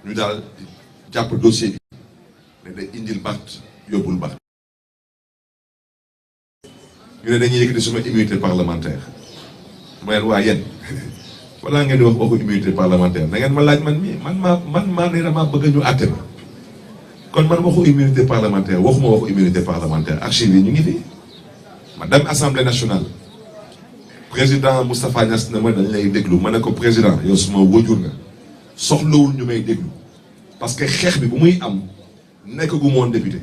ñu daal jàpp dossier bi ne day indil Barth yóbbul Barth ñu ne dañuy yëkkati suma immunité parlementaire ma leen waa yéen balaa ngeen di wax waxu immunité parlementaire da ngeen ma laaj man mii man maa ne dama bëgg ñu àtte ma kon man waxu immunité parlementaire waxuma waxu immunité parlementaire archive yi ñu ngi fi ma dem assemblée nationale président Moustapha Niass ne ma dañ lay déglu ma ne ko président yow suma wójur nga soxlawul ñu may déglu parce que xeex bi bu muy am nekk gu moon député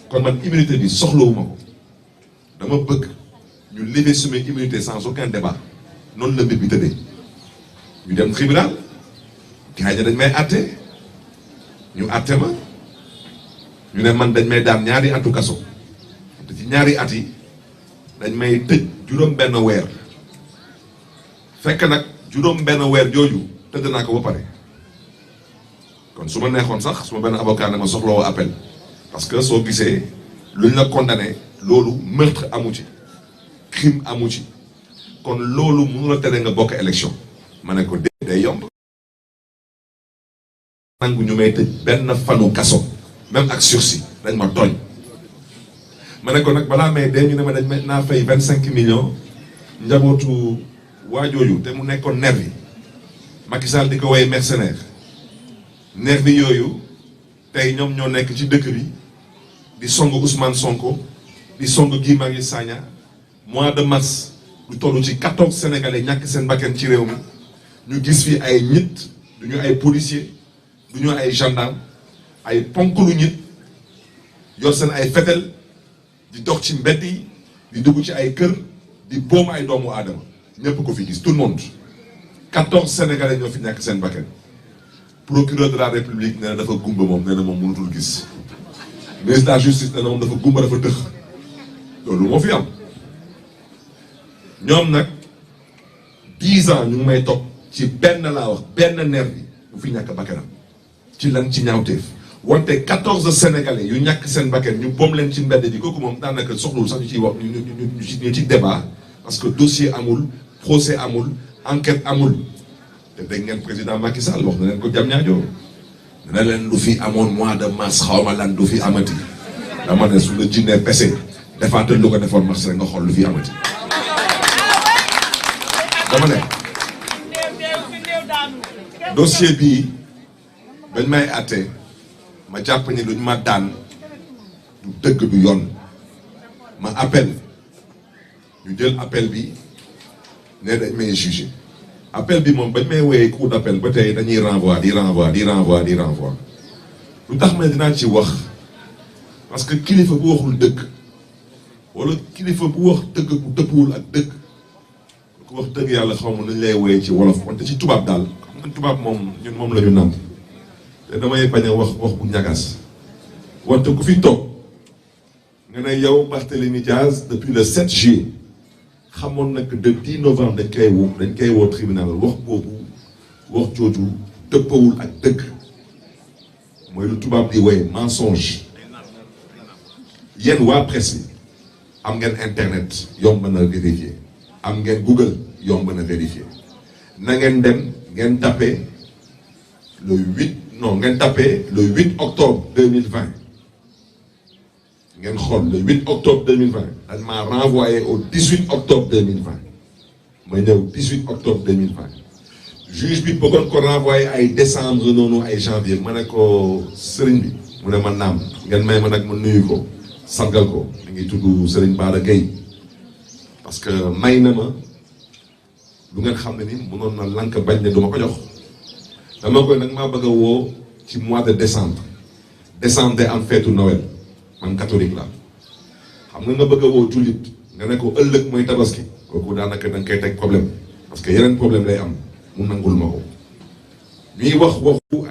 kon man immunité bi soxlawuma ko dama bëgg ñu lever suma immunité sans aucun débat noonu la mbir bi tëddee ñu dem tribunal gars yi dañ may àtte ñu àtte ma ñu ne man dañ may daan ñaari atu kaso te ci ñaari at yi dañ may tëj juróom benn weer fekk nag juróom benn weer jooju tëdd naa ko ba pare kon su ma neexoon sax su ma benn avocat ne ma soxlawoo appel parce que soo gisee luñ la condamné loolu meurtre amu ci crime amu ci kon loolu mënu la tere nga bokk élection ma ne ko day yomb nangu ñu may tëj benn fanu kaso même ak sursis dañ ma tooñ ma ne ko nag balaa may dee ñu ne ma dañ ma naa fay 25 millions njabootu waajooju te mu nekkoon nervi Macky Sall di ko woy mercenaire nervi yooyu tey ñoom ñoo nekk ci dëkk bi di song Ousmane Sonko di song Guy Marius Sagna mois de mars lu toll ci 14 sénégalais ñàkk seen bakkan ci réew mi ñu gis fi ay nit du ñu ay policier du ñu ay gendarme ay ponklu nit yor seen ay fetel di dox ci mbedd yi di dugg ci ay kër di boom ay doomu aadama ñëpp ko fi gis tout le monde 14 sénégalais ñoo fi ñàkk seen bakkan procureur de la république nee na dafa gumba moom nee na moom mënutul gis ministre de la justice nee na moom dafa gumba dafa tëx loolu moo fi am ñoom nag 10 ans ñu ngi may topp ci benn laa wax benn nervi bu fi ñàkk bakkanam ci lan ci ñaawteef wante 14 sénégalais yu ñàkk seen bakkan ñu boom leen ci mbedd bi kooku moom daanaka soxlul sax ñu ciy wax ñu ci débat parce que dossier amul procès amul enquête amul te dégg ngeen président Macky Sall wax na leen ko jam ñaajoo dina leen lu fi amoon mois de mars xawma lan du fi amati dama ne su la jinnee pese defaatal lu ko defoon mars rek nga xool lu fi amati dama ne dossier bii bañ may àtte ma jàpp ni luñ ma daan du dëgg du yoon ma appel ñu jël appel bi ne dañ may jugé appel bi moom bañ may woowee cour d'appel ba tey dañuy renvoi di renvoi lu tax ma dinaa ci wax parce que kilifa bu waxul dëgg wala kilifa bu wax dëgg bu dëppwul ak dëgg ku wax dëgg yàlla xaw ma nañ lay woowee ci wolof wante ci tubaab daal xam nga tubaab moom ñun moom la ñu nàmp te damay bañ a wax bu ñagas wante ku fi toog nga ne yow Barthélémy Diaz depuis le 7 juillet xamoon nag de 10 novembre dañ koy woo tribunal wax boobu wax jooju dëppawul ak dëgg mooy lu tubaab di woye mensonge yéen waa presse bi am ngeen internet yomb na vérifier am ngeen Google yomb na vérifier na ngeen dem ngeen tapé ngeen tapé le 8 octobre 2020 ngeen xool le 8 octobre 2020 dañ maa renvoyé au 18 octobre 2020 ma ñëw 18 octobre 2020 juge bi bëggoon ko renvoyé ay décembre noonu ay janvier ma ne ko sëriñ bi mu ne ma naam ngeen may ma nag ma nuyu ko sargal ko mi ngi tudd Serigne Bara Gueye parce que may na ma lu ngeen xam ne ni mënoon na lank bañ ne du ma ko jox dama koy nag maa bëgg a woo ci mois de décembre day am feetu Noël man catholique la xam nga bëgg a woo jullit nga ne ko ëllëg mooy tabaski kooku daanaka da nga koy teg problème parce que yeneen problème lay am mu nangul ma ko ñuy waxu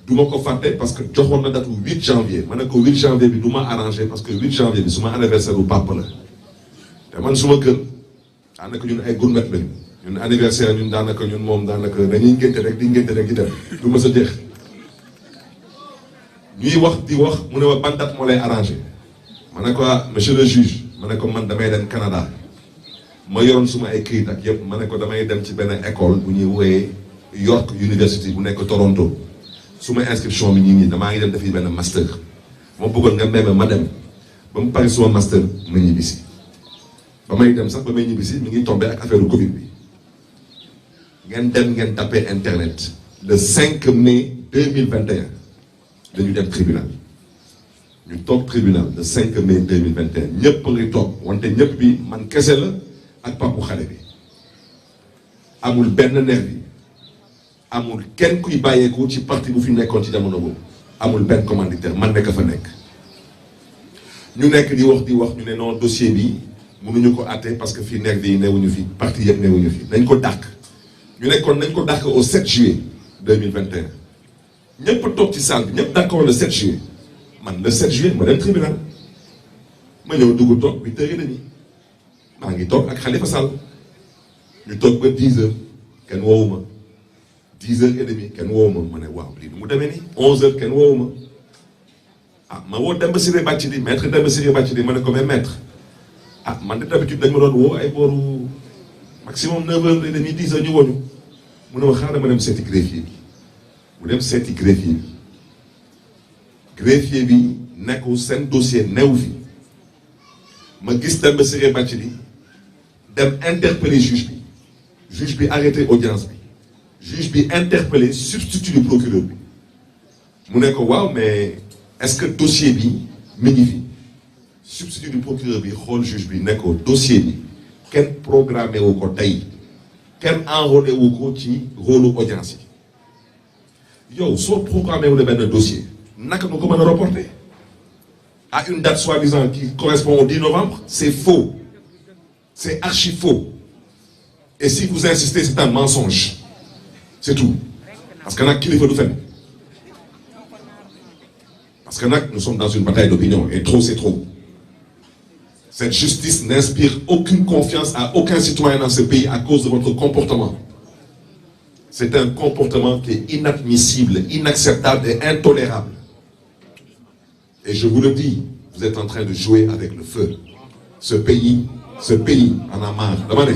du ma ko fàtte parce que joxoon na date 8 janvier ma ne ko 8 janvier bi du ma arrangé parce que 8 janvier bi suma anniversaire bu papa la te man suma kër daanaka ñun ay gourmet lañu ñun anniversaire ñun daanaka ñun moom daanaka dañuy ngénte rek di dem du ma sa jeex ñuy wax di wax mu ne ma ban date moo lay arrangé ma ne ko monsieur le juge ma ne ko man damay dem Canada ma yoroon suma ay këyit ak yëpp ma ne ko damay dem ci benn école bu ñuy wooyee York University bu nekk Toronto suma inscription bi ñii damaa ngi dem defi benn master moo bëggoon nga may ma dem ba mu pare suma master ma ñibbisi ba may dem sax ba may ñibbisi mi ngi tombé ak affaire Covid bi ngeen dem ngeen tapé internet le 5 mai 2021 dañu dem tribunal ñu toog tribunal le 5 mai 2021 ñëpp ngi toog wante ñëpp bi man kese la ak papu xale bi amul benn nervi amul kenn kuy bàyyeeku ci parti bu fi nekkoon ci jamono boobu amul benn commanditaire man nekk fa nekk ñu nekk di wax ñu ne non dossier bi mënuñu ko àtte parce que fii nervi yi newuñu fi parti yëpp newuñu fi nañ ko dàq ñu nekkoon nañ ko dàq au 7 juillet 2021 ñëpp toog ci salle bi ñëpp d'accord le 7 juillet man le 7 juillet ma dem tribunal ma ñëw dugg toog 8h30 maa ngi toog ak Khalifa Sall ñu toog ba 10h kenn woowu ma 10h30 kenn woowu ma ne waaw lii nu mu demee nii 11h kenn woowu ma ah ma woo Demba Ciré Bathily maître Demba Ciré Bathily ma ne ko mais maître ah man de d'habitude dañ ma doon woo ay booru maximum 9h30 10h ñu wooñu mu ne ma xaaral ma dem seeti greffier bi mu dem seeti greffier bi nekkul seen dossier newu fi ma gis Demba Ciré Bathily dem interpeller juge bi arrêté audience bi juge bi interpellé substitut du procureur bi mu ne ko waaw mais est-ce que dossier bi mi ngi fi substitut du procureur bi xool juge bi ne ko dossier bi kenn programmé wu ko tey kenn enrôlé wu ko ci rôle audience yi yow soo programmé wu ne benn dossier naka nga ko mën a reporter à une date soi-disant qui correspond au 10 novembre c'est faux c'est archi faux et si vous insistez c'est un mensonge c'est tout parce que nag kilifa du fen parce que nag nous sommes dans une bataille d'opinion et trop c'est trop. Cette justice n'inspire aucune confiance à aucun citoyen dans ce pays à cause de votre comportement. C'est un comportement qui est inadmissible, inacceptable et intolérable. Et je vous le dis, vous êtes en train de jouer avec le feu. Ce pays en a marre. Dama ne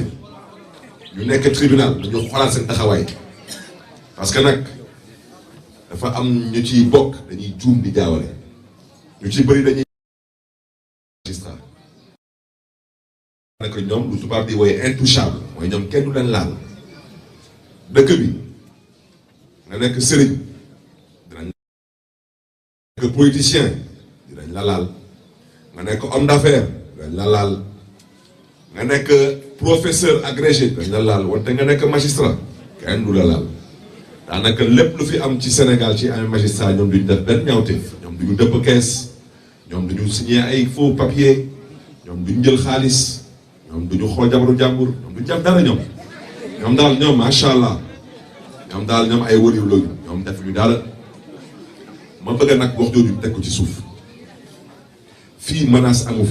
ñu nekk tribunal dañu xoolaat seen taxawaay parce que nag dafa am ñu ciy bokk dañuy juum di jaawale ñu ci bëri dañuy magistrat nag ñoom lu tubaab di wooye intouchable mooy ñoom kenn du leen laal dëkk bi nga nekk sëriñ dinañ nekk politicien dinañ la laal nga nekk homme d'affaires dinañ la laal nga nekk professeur agrégé dañ la laal wante nga nekk magistrat kenn du la laal daanaka lépp lu fi am ci Sénégal ci ay magistrat ñoom duñu def benn ñaawteef ñoom duñu dëpp kees ñoom duñu signé ay faux papier ñoom duñu jël xaalis ñoom duñu xool jabaru jàmbur ñoom duñu jàpp dara ñoom daal ñoom macha allah ñoom daal ñoom ay wëriw lañu ñoom def ñu dara ma bëgg nag wax jooju teg ko ci suuf fii menace amu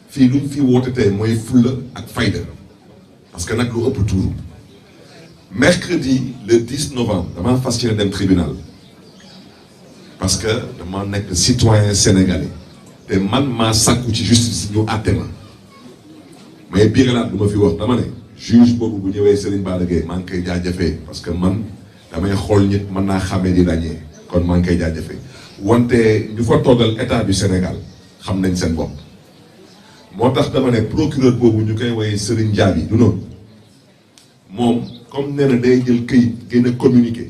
fii lu ñu fi woote tey mooy fulla ak fayda parce que nag lu ëpp tuuru mercredi le 10 novembre damaa fas yéene dem tribunal parce que dama nekk citoyen sénégalais te man maa sàkku ci justice ñu àtte ma mais biiralaat lu ma fi wax dama ne juge boobu bu ñëwee Serigne Bara Gueye maa ngi koy jaajëfee parce que man damay xool nit mën naa xamee di ràññee kon maa ngi koy jaajëfee wante ñu fa toogal état du Sénégal xam nañ seen bopp moo tax dama ne procureur boobu ñu koy woowee Serigne Diaby du noonu moom comme nee na day jël këyit gën a communiqué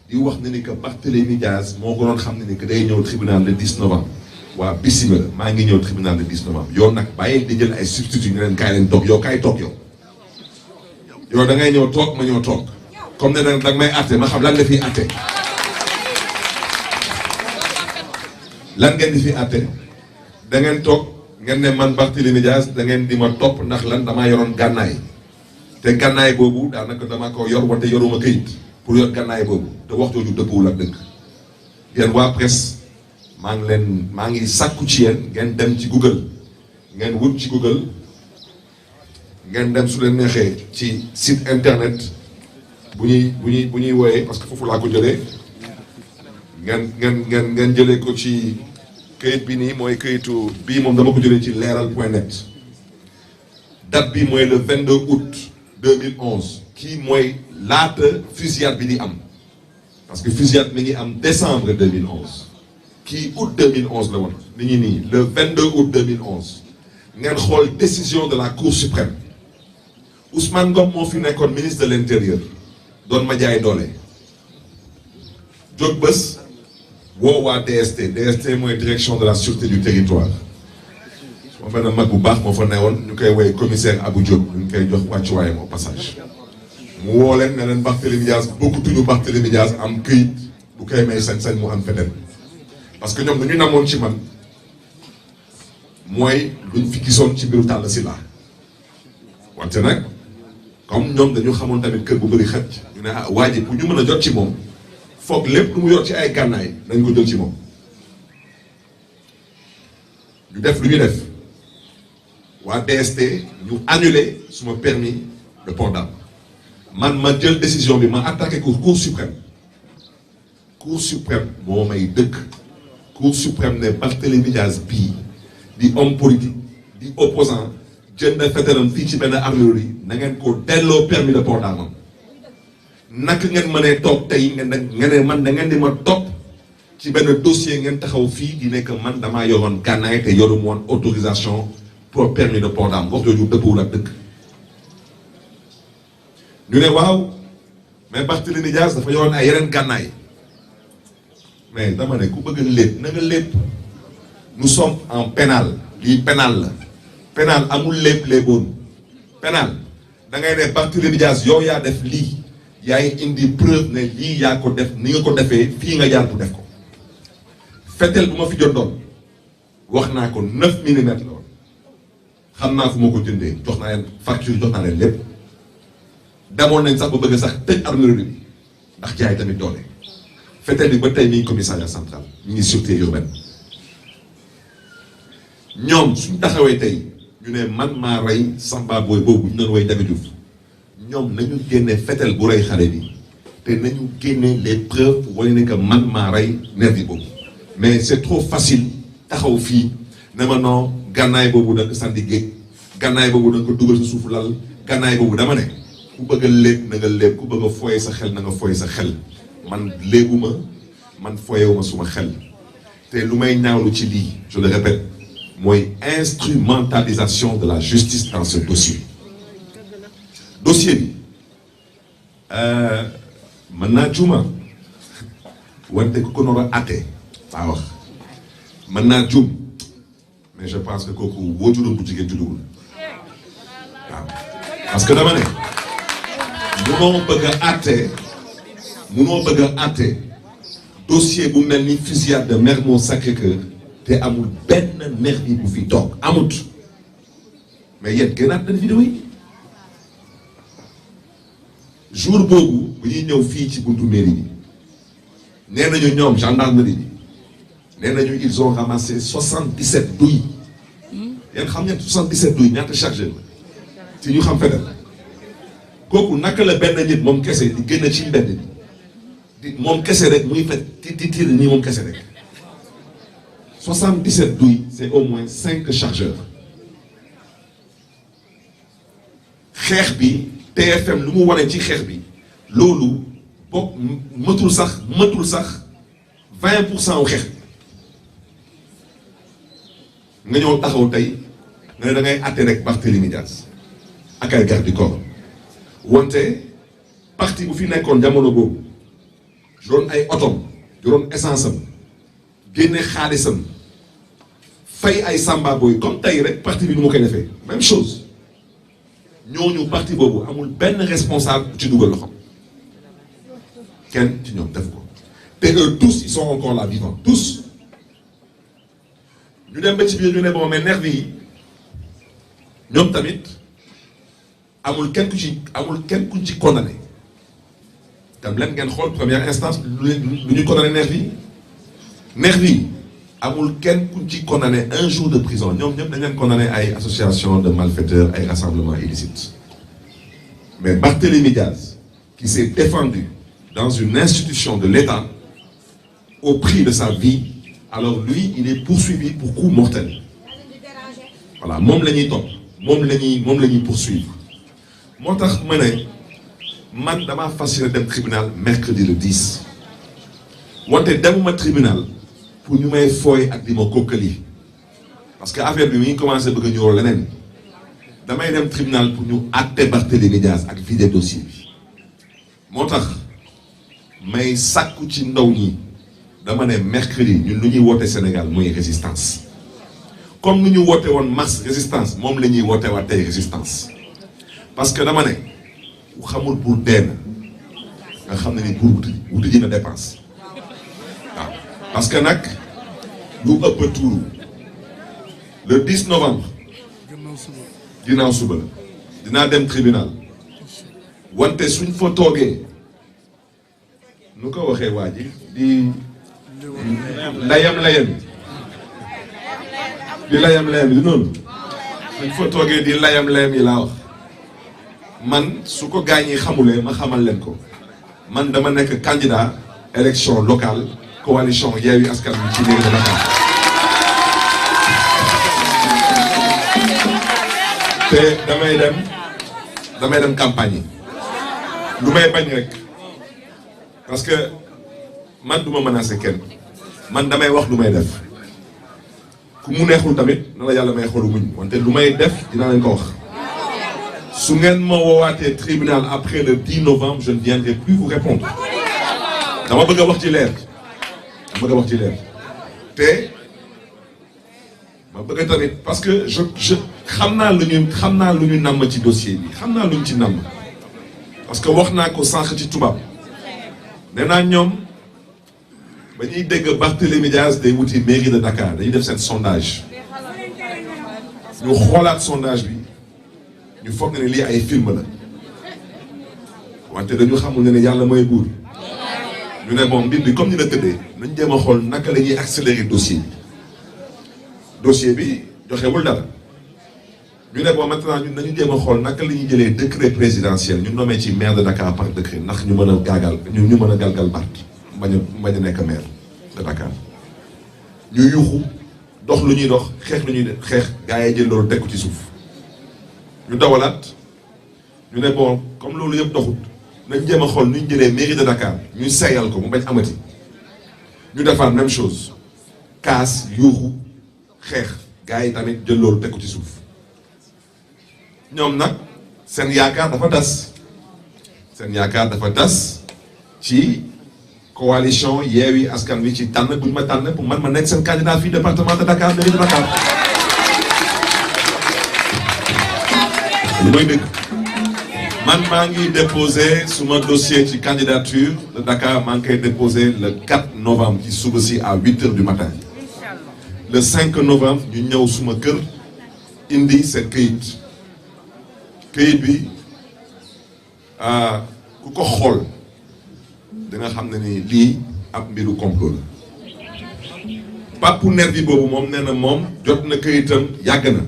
di wax ne ni que Barthélémy Dias moo ko doon xam ne ni que day ñëw tribunal le 10 novembre waa bisimilah maa ngi ñëw tribunal le 10 novembre yow nag bàyyi di jël ay substitut ñu leen kaay leen toog yow kaay toog yow da ngay ñëw toog ma ñëw toog comme ne nag may àtte ma xam lan la fiy àtte lan ngeen di fi àtte da ngeen toog ngeen ne man Barthélémy Dias da ngeen di ma topp ndax lan damaa yoroon gànnaay te gànnaay boobu daanaka dama ko yor wante yoruma këyit pour yor gànnaay boobu te wax jooju dëppwul ak dëgg yéen waa presse maa ngi sàkku ci yéen ngeen dem ci Google ngeen wut ci Google ngeen dem su leen neexee ci site internet bu ñuy wooyee parce que foofu laa ko jëlee ngeen jëlee ko ci këyit bi nii mooy këyitu bii moom dama ko jëlee ci leeral.net date bi mooy le 22 août 2011 kii mooy laata fusillade bi di am parce que fusillade mi ngi am décembre 2011 kii août 2011 la woon ni ngi nii le 22 août 2011 ngeen xool décision de la Cour suprême Ousmane Ngom moo fi nekkoon ministre de l'intérieur doon ma jaay doole jóg bés woo waa DST mooy direction de la sûreté du territoire moom benn mag bu baax moo fa newoon ñu koy woy commissaire Abou Diop ñu koy jox wàccuwaayam au passage mu woo leen ne leen Barthélémy Dias bokkutuñu Barthélémy Dias am këyit bu koy may sañ-sañ mu am feneen parce que ñoom dañu namoon ci man mooy luñ fi gisoon ci mbiru Talla Sylla wante nag comme ñoom dañu xamoon tamit kër bu bëri xëcc ñu ne ah waa ji pour ñu mën a jot ci moom foog lépp lu mu yor ci ay gànnaay nañ ko jël ci moom ñu def lu ñu def waa DST ñu annulé suma permis de port d'arme man ma jël décision bi ma attaqué ko Cour suprême moo may dëkk Cour suprême ne Barthélémy Dias bii di homme politique di opposant jënd fetalam fii ci benn armurerie na ngeen ko delloo permis de port d'arme naka ngeen mënee toog tey ngeen man da ngeen di ma topp ci benn dossier ngeen taxaw fii di nekk man damaa yoroon gànnaay te yoru woon autorisation pour permis de port d'arme wax jooju dëppwul ak dëkk ñu ne waaw mais Barthélémy Dias dafa yoroon ay yeneen gànnaay mais dama ne ku bëgg lépp na nga lépp nous sommes en pénal lii pénal la pénal amul léeboon pénal da ngay ne Barthélémy Dias yow yaa def lii yaay indi preuve ne lii yaa ko def ni nga ko defee fii nga jaar pour def ko fetel bu ma fi jotoon wax naa ko 9 millimètres la woon xam naa fu ma ko jëndee jox naa leen facture jox naa leen lépp demoon nañ sax ba bëgg sax tëj armurerie bi ndax jaay tamit doole fetel bi ba tey mi ngi commissariat central ñu ngi sûreté urbaine ñoom suñ taxawee tey ñu ne man maa rey Samba Boy boobu ñu doon woy David Diouf ñoom nañu génne fetel bu rey xale bi te nañu génne les preuves pour wane ne que man maa rey nervi boobu mais c'est trop facile taxaw fii ne ma non gànnaay boobu da nga ko sànni géej gànnaay boobu da nga ko dugal sa suufu lal gànnaay boobu dama ne ku bëgg a léeb na nga léeb ku bëgg a foye sa xel na nga foye sa xel man léeguma man foyewuma suma xel te lu may ñaawlu ci lii je le répète mooy instrumentalisation de la justice dans ce dossier bi mën naa juuma wante ku ko noonu a àtte laa wax mën naa juum mais je pense que kooku woo juróom bu jigéen judduwul waaw parce que dama ne munoo bëgg a àtte dossier bu mel ni fusillade de Mermoz Sacré-Cœur te amul benn nervi bu fi toog amut mais yéen gënaat nañ vidéo yi jour boobu bu ñuy ñëw fii ci buntu mairie bi nee nañu ñoom gendarmerie bi nee nañu ils ont ramassé 77 douilles yéen xam ngeen 77 douilles ñaata chargé la ci ñu xam feneen kooku naka la benn nit moom kese di génn ci mbedd bi di moom kese rek muy fet ti tiir nii moom kese rek 77 douilles c'est au moins 5 chargeurs xeex bi TFM lu mu wane ci xeex bi loolu bokk matul sax 20% wu xeex bi nga ñëw taxaw tey nga ne da ngay àtte rek Barthélémy Dias ak ay garde du corps wante parti bu fi nekkoon jamono boobu yoroon ay otom yoroon essence am génne xaalisam fay ay Samba Boy comme tey rek parti bi nu ma koy defee même chose ñooñu parti boobu amul benn responsable ci dugal loxo kenn ci ñoom def ko te eux tous ils sont encore là vivants tous ñu dem ba ci biir ñu ne bon mais nervi yi ñoom tamit amul kenn ku ci condamné tam leen ngeen xool première instance lu ñu condamné nervi yi amul kenn ku ci condamné 1 jour de prison ñoom ñëpp dañ leen condamné ay association de malfaiteurs ay rassemblements illicites mais Barthélémy Dias qui s'est défendu dans une institution de l'État au prix de sa vie alors lui il est poursuivi pour coup mortel voilà moom la ñuy topp moom la ñuy poursuivre moo tax ma ne man damaa fas yéene dem tribunal mercredi le 10 wante demuma tribunal pour ñu may fooy ak di ma kokkali parce que affaire bi mi ngi commencé bëgg a ñëw leneen damay dem tribunal pour ñu àtte Barthélémy Dias ak vider dossier bi moo tax may sàkku ci ndaw ñi dama ne mercredi ñun lu ñuy woote Sénégal mooy résistance comme nu ñu woote woon mars résistance moom la ñuy woote waat tey résistance parce que dama ne ku xamul pour dee na nga xam ne ni pour wuti ji na dépense waaw parce que nag lu ëpp tuuru le 10 novembre ginnaaw suba la dinaa dem tribunal wante suñ fa toogee nu ko waxee waa ji di layam di noonu suñ fa toogee di layam yi laa wax man su ko gaañ yi xamulee ma xamal leen ko man dama nekk candidat élection locale coalition Yewwi Askan Wi ci mairie de Dakar te damay dem campagne yi lu may bañ rek parce que man du ma menacer kenn man damay wax lu may def ku mu neexul tamit na la yàlla may xolu muñ wante lu may def dinaa leen ko wax su ngeen ma woowaatee tribunal après le 10 novembre je ne viendrai plus vous répondre dama bëgg a wax ci leer te ma bëgg tamit parce que je xam naa lu ñu namm ci dossier bi xam naa lu ñu ci namm parce que wax naa ko sànq ci tubaab nee naa ñoom ba ñuy dégg Barthélémy Dias day wuti mairie de Dakar dañuy def seen sondage ñu xoolaat sondage bi ñu foog ne lii ay film la wante dañu xamul ne yàlla mooy buur ñu ne bon mbir bi comme ni la tëddee nañ jéem a xool naka la ñuy accélérer dossier bi joxewul dara ñu ne bon maintenant ñun nañu jéem a xool naka la ñuy jëlee décret présidentiel ñu nommé ci maire de Dakar par décret ndax ñu mën a ñu mën a galgal Barth bañ a nekk maire de Dakar ñu yuuxu dox lu ñuy dox xeex lu ñuy xeex gars yi jël loolu teg ko ci suuf ñu dawalaat ñu ne bon comme loolu yëpp doxut nañ jéem a xool nu ñu jëlee mairie de Dakar ñu seeyal ko mu bañ amati ñu defaat même chose kaas yuuxu xeex gars yi tamit jël loolu teg ko ci suuf ñoom nag seen yaakaar dafa tas ci coalition Yewwi Askan Wi ci tànn bu ñu ma tànn pour man ma nekk seen candidat fii département de Dakar mairie de Dakar lu may dëgg man maa ngi déposé suma dossier ci candidature de Dakar maa ngi koy déposé le 4 novembre ci suba si à 8h du matin le 5 novembre ñu ñëw suma kër indi seen këyit bi ku ko xool da nga xam ne ni lii ab mbiru complot la Pape Nervi boobu moom nee na moom jot na këyitam yàgg na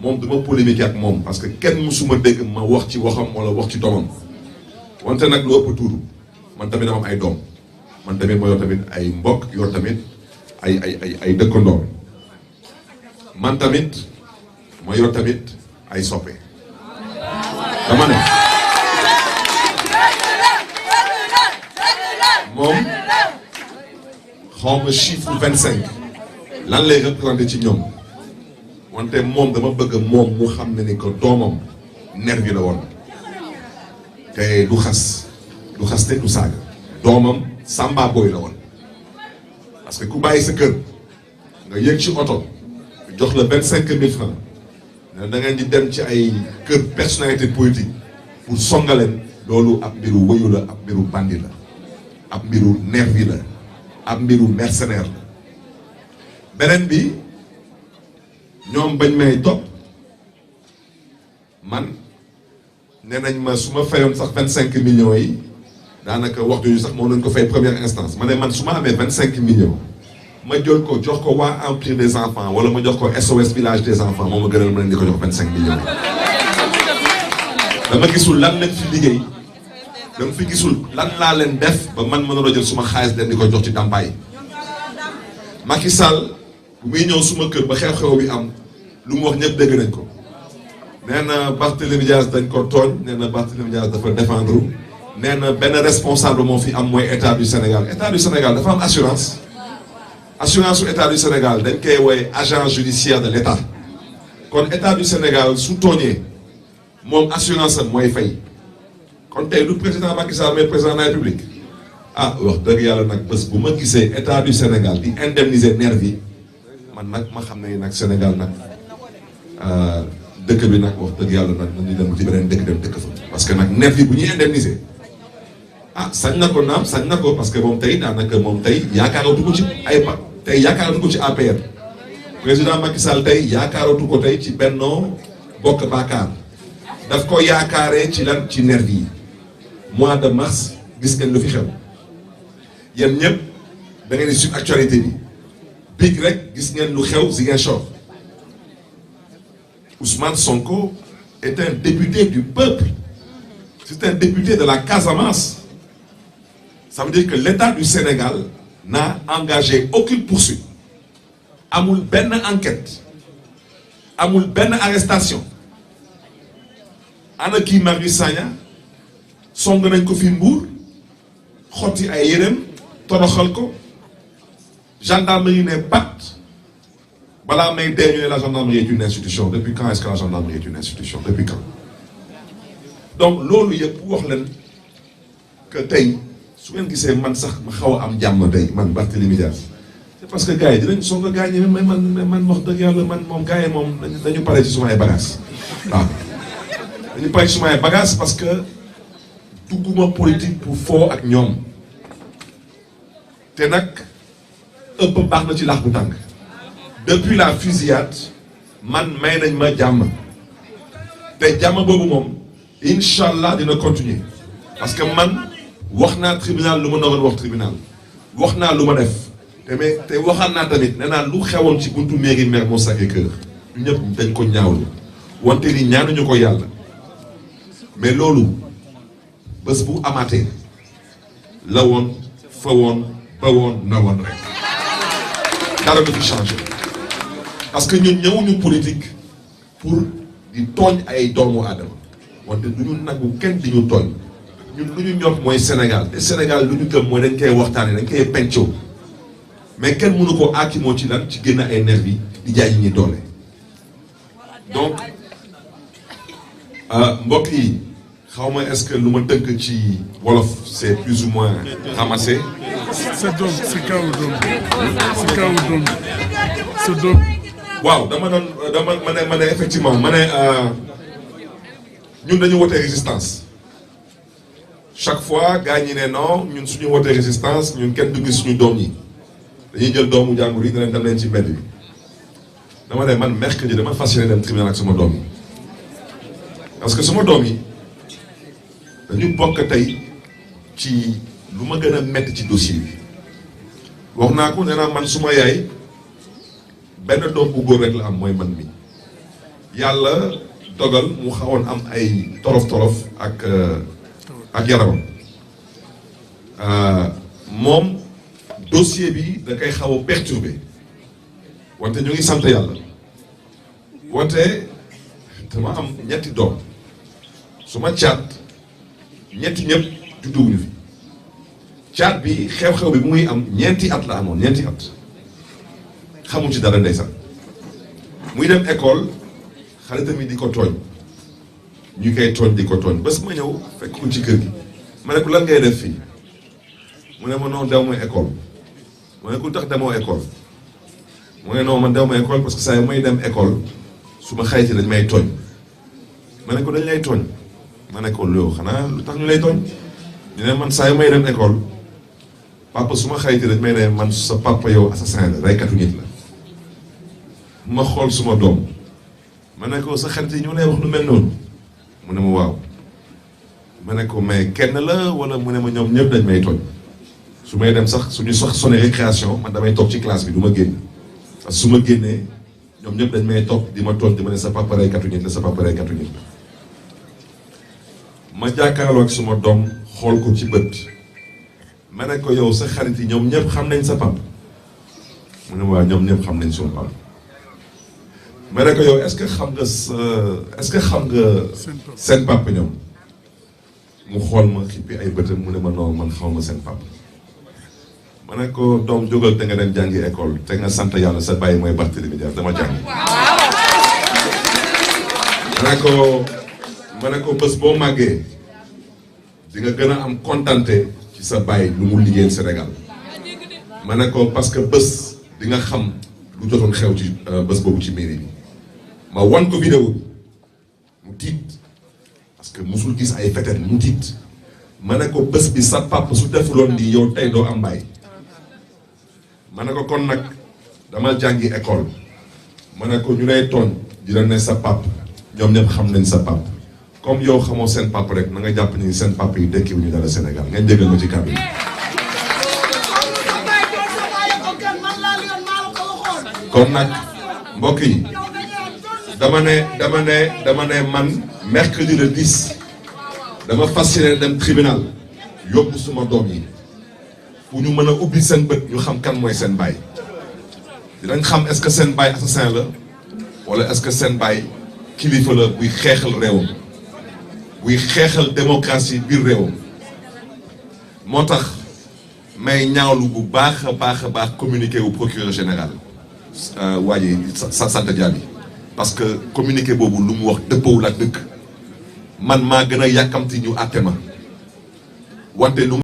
moom duma polémique ak moom parce que kenn musuma dégg ma wax ci waxam wala wax ci doomam wante nag lu ëpp tuuru man tamit dama am ay doom man tamit ma yor tamit ay mbokk yor tamit ay dëkkandoor man tamit ma yor tamit ay soppe dama ne moom xaw ma chiffre 25 lan lay représenté ci ñoom wante moom dama bëgg moom mu xam ne ni que doomam nervi la woon te du xas te du saaga doomam samba boy la woon parce que ku bàyyi sa kër nga yëg ci oto jox la 25 000 francs da ngeen di dem ci ay kër personnalité politique pour songaleen loolu ab mbiru wëyu la ab mbiru bandi la ab mbiru nervi la ab mbiru mercenaire la beneen bi ñoom bañ may topp man nee nañ ma su ma fayoon sax 25 millions yi daanaka waxtu yu sax moo nañ ko fay première instance ma ne man su ma amee 25 millions ma jël ko jox ko waa Empire des enfants wala ma jox ko SOS village des enfants moo ma gënal ma leen di ko jox 25 millions dama gisul lan lañ fi liggéey dama fi gisul lan laa leen def ba man mënuloo jël suma xaalis leen di ko jox ci ndàmpaay Macky Sall bu muy ñëw suma kër ba xew-xew bi am lu mu wax ñëpp dégg nañ ko nee na Barthélémy Dias dañ ko tooñ nee na Barthélémy Dias dafa défendre nee na benn responsable moo fi am mooy état du Sénégal état du Sénégal dafa am assurance su état du Sénégal dañ koy woowee agent judiciaire de l'état kon état du Sénégal su tooñee moom assurance am mooy fay kon tey du président Macky Sall mais président de la République ah wax dëgg yàlla nag bés bu ma gisee état du Sénégal di indemniser nervi man nag ma xam ne nag Sénégal nag dëkk bi nag wax dëgg yàlla nag nañu dem ci beneen dëkk dem dëkk fa parce que nag nervi bu ñuy indemniser ah sañ na ko naam sañ na ko parce que moom tey daanaka moom tey yaakaaratu ko ci ay tey yaakaaratu ko ci APR président Macky Sall tey yaakaaratu ko tey ci Benno Bokk Yaakaar daf ko yaakaaree ci lan ci nervi yi mois de mars gis ngeen lu fi xew yéen ñëpp da ngeen di suivre actualité bi big rek gis ngeen lu xew Ziguinchor Ousmane Sonko est un député du peuple c'est un député de la Casamance ça veut dire que l'État du Sénégal n'a engagé aucune poursuite amul benn enquête amul benn arrestation ana kii Marius Sagna song nañ ko fi Mbour xotti ay yéreem toroxal ko gendarmerie ne pat balaa may dee ñu ne la gendarmerie est une institution depuis quand est-ce que la gendarmerie est une institution depuis quand donc loolu yëpp wax leen que tey su ngeen gisee man sax ma xaw a am jàmm tey man Barthélémy Dias c'est parce que gars yi dinañ song gars yi mais man wax dëgg yàlla man moom gars yi moom dañu pare ci sumay bagages waaw dañu pare ci sumay bagages parce que dugguma politique pour foo ak ñoom te nag ëpp baax na ci laax bu tàng depuis la fusillade man may nañ ma jàmm te jàmm boobu moom incha allah dina continuer parce que man wax naa tribunal lu ma naroon wax tribunal wax naa lu ma def te waxaat naa tamit nee naa lu xewoon ci buntu mairie Mermoz Sacré-Cœur ñu ñëpp dañ ko ñaawlu wante ni ñaanuñu ko yàlla mais loolu bés bu amaatee la woon fa woon ba woon na woon rek dara du fi changé parce que ñun ñëwuñu politique pour di tooñ ay doomu aadama wante du ñu nangu kenn di ñu tooñ ñun lu ñu ñor mooy Sénégal te Sénégal lu ñu gëm mooy dañ koy waxtaanee dañ koy pencoo mais kenn mënu ko aakimoo ci lan ci génn ay nervi di jaay ñi doole donc mbokk yi xaw ma est-ce que lu ma dënk ci wolof c'est plus ou moins ramassé. sa doom si kaw doom sa doom. waaw dama ne effectivement ma ne ñun dañu wootee résistance chaque fois gars ñi ne non ñun suñu wootee résistance ñun kenn du gis suñu doom yi dañuy jël doomu jàngur yi ne leen dem leen ci mbedd bi dama ne man mercredi dama fas yéene dem tribunal ak sama doom yi parce que sama doom yi dañu bokk tey ci lu ma gën a métti ci dossier bi wax naa ko nee naa man suma yaay benn doom bu góor rek la am mooy man mi yàlla dogal mu xawoon am ay tolof ak yaramam moom dossier bi da koy xaw a perturbé wante ñu ngi sant yàlla wante dama am ñetti doom su ma caat ñetti ñëpp judduwuñu fi caat bi xew-xew bi bu muy am ñeenti at la amoon ñeenti at xamul ci dara ndeysaan muy dem école xaritam yi di ko tooñ ñu koy tooñ di ko tooñ bés ma ñëw fekk ko ci kër gi ma ne ko lan ngay def fii mu ne ma non dew ma école mu ne ko tax demoo école mu ne non man dew ma école parce que saa yu may dem école su ma xayti dañ may tooñ ma ne ko dañ lay tooñ ma ne ko loolu xanaa lu tax ñu lay tooñ ñu ne man saa yu may dem école papa su ma xayti dañ may ne man sa papa yow assassin la reykatu nit la ma xool suma doom ma ne ko sa xarit yi ñoo lay wax lu mel noonu mu ne ma waaw ma ne ko mais kenn la wala mu ne ma ñoom ñëpp dañ may tooñ su may dem sax suñu sax sonné récréation man damay toog ci classe bi du ma génn parce que su ma génnee ñoom ñëpp dañ may toog di ma tooñ di ma ne sa papa reykatu nit la sa papa reykatu nit la ma jàkkaarloo ak suma doom xool ko ci bët ma ne ko yow sa xarit yi ñoom ñëpp xam nañ sa papa mu ne ma waaw ñoom ñëpp xam nañ suma papa ma ne ko yow est-ce que xam nga seen papa ñoom mu xool ma xippi ay bëtam mu ne ma non man xaw ma seen papa ma ne ko doom jógal te nga dem jàngi école te nga sant yàlla sa bàyyi mooy Barthélémy Dias dama jàng ma ne ko bés boo màggee di nga gën a am kontante ci sa bàyyi lu mu liggéeyal Sénégal ma ne ko parce que bés di nga xam lu jotoon xew ci bés boobu ci mairie bi ma wan ko vidéo bi mu tiit parce que musul gis ay fetel mu tiit ma ne ko bés bi sa papa su defuloon di yow tey doo am bàyyi ma ne ko kon nag dama jàngi école ma ne ko ñu lay tooñ di la ne sa papa ñoom ñëpp xam nañ sa papa comme yow xamoo seen papa rek na nga jàpp ni seen papa yi dekki wu ñu dara Sénégal ngeen jégal ma ci kàddu yi. kon nag mbokk yi dama ne man mercredi le 10 dama fas yéene dem tribunal yóbbu suma doom yi pour ñu mën a ubbi seen bët ñu xam kan mooy seen baay dinañ xam est-ce que seen baay assassin la wala est-ce que seen baay kilifa la buy xeexal réewam buy xeexal démocratie biir réewam moo tax may ñaawlu bu baax a baax communiqué wu procureur général waa ji sant Diaby parce que communiqué boobu lu mu wax dëppawul ak dëgg man maa gën a yàkkamti ñu àtte ma wante lu